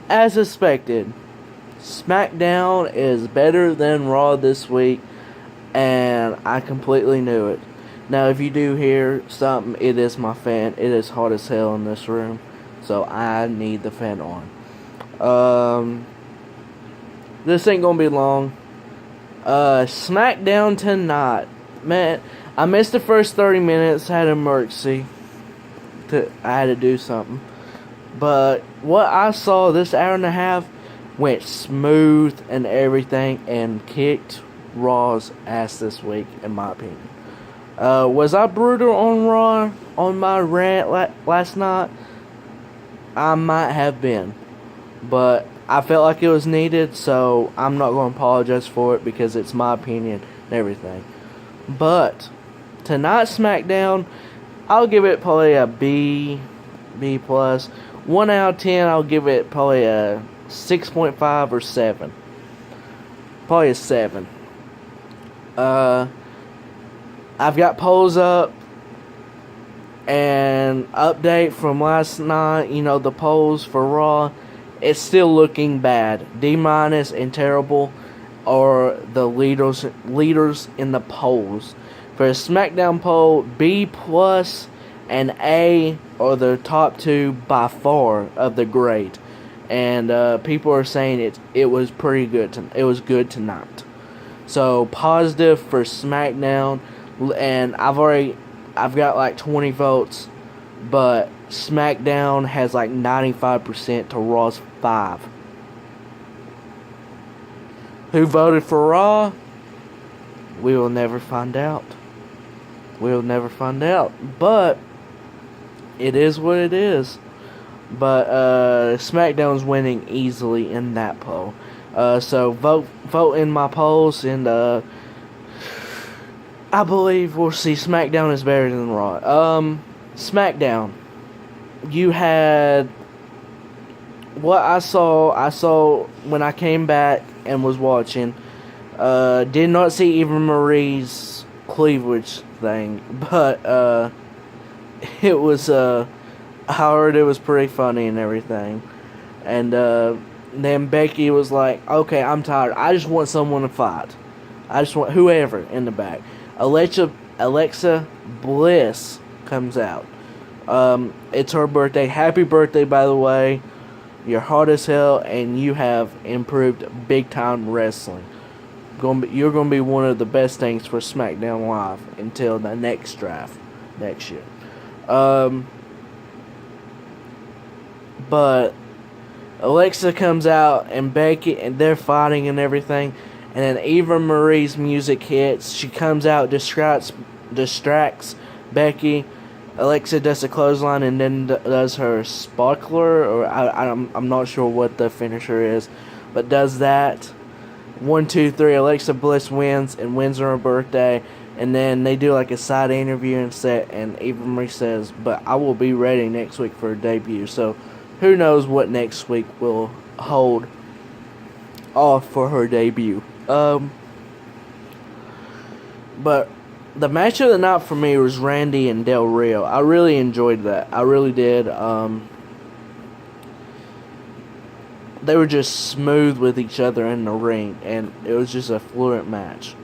As expected, SmackDown is better than Raw this week, and I completely knew it. Now, if you do hear something, it is my fan. It is hot as hell in this room, so I need the fan on. This ain't gonna be long. SmackDown tonight. Man, I missed the first 30 minutes, had an emergency. I had to do something. But what I saw this hour and a half went smooth and everything and kicked Raw's ass this week, in my opinion. Was I brutal on Raw on my rant last night? I might have been. But I felt like it was needed, so I'm not going to apologize for it because it's my opinion and everything. But tonight's SmackDown, I'll give it probably a B+. 1 out of 10, I'll give it probably a 6.5 or 7. Probably a 7. I've got polls up and update from last night. You know, the polls for Raw, it's still looking bad. D- and terrible are the leaders in the polls. For a SmackDown poll, B+ and A are the top two by far of the grade. And people are saying it was pretty good. It was good tonight. So positive for SmackDown, and I've got like 20 votes, but SmackDown has like 95% to Raw's 5. Who voted for Raw? We will never find out. We'll never find out. But it is what it is. But SmackDown's winning easily in that poll. So vote in my polls, and I believe we'll see SmackDown is better than Raw. SmackDown, you had what I saw when I came back and was watching. Did not see Eva Marie's cleavage thing, but it was I heard it was pretty funny and everything. And then Becky was like, okay, I'm tired. I just want someone to fight. I just want whoever in the back. Alexa Bliss comes out. It's her birthday. Happy birthday, by the way. You're hot as hell, and you have improved big time wrestling. You're going to be one of the best things for SmackDown Live until the next draft next year. But Alexa comes out, and Becky, and they're fighting and everything. And then Eva Marie's music hits. She comes out, distracts Becky. Alexa does a clothesline and then does her sparkler, or I'm not sure what the finisher is, but does that. 1, 2, 3. Alexa Bliss wins and wins on her birthday. And then they do like a side interview and Eva Marie says, "But I will be ready next week for her debut." So who knows what next week will hold off for her debut. But the match of the night for me was Randy and Del Rio. I really enjoyed that. I really did. They were just smooth with each other in the ring, and it was just a fluent match.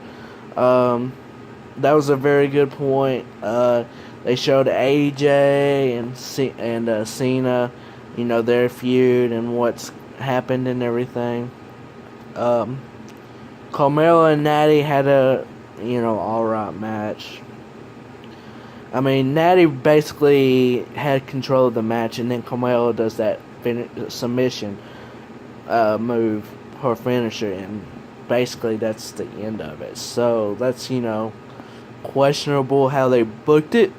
That was a very good point. They showed AJ and Cena, you know, their feud and what's happened and everything. Carmella and Natty had a, alright match. I mean, Natty basically had control of the match, and then Carmella does that submission move, her finisher, and basically that's the end of it. So that's, questionable how they booked it,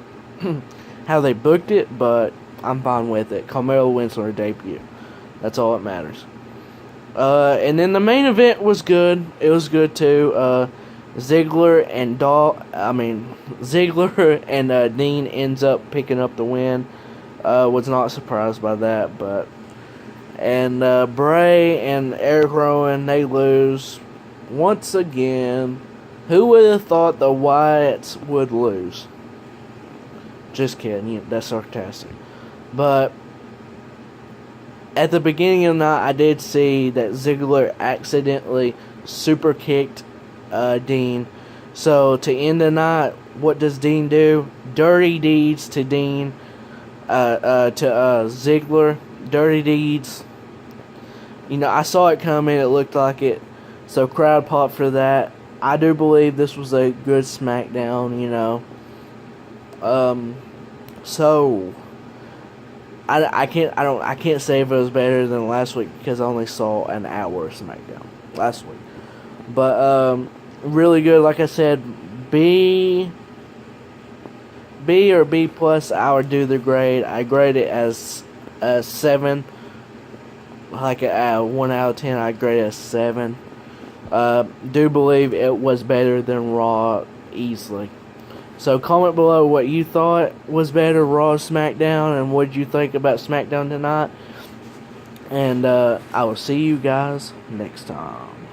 but I'm fine with it. Carmella wins on her debut. That's all that matters. And then the main event was good. It was good too. Ziggler and Dean ends up picking up the win. Was not surprised by that, and Bray and Eric Rowan, they lose once again. Who would have thought the Wyatts would lose? Just kidding. That's sarcastic. But at the beginning of the night, I did see that Ziggler accidentally super kicked Dean. So to end the night, what does Dean do? Dirty deeds to Dean, to Ziggler. Dirty deeds. I saw it coming. It looked like it. So crowd pop for that. I do believe this was a good SmackDown. So I can't say if it was better than last week because I only saw an hour of SmackDown last week. But really good. Like I said, B or B plus. I would do the grade. I grade it as a 7. Like a 1 out of 10, I grade it as 7. Do believe it was better than Raw easily. So comment below what you thought was better, Raw or SmackDown, and what you think about SmackDown tonight. And I will see you guys next time.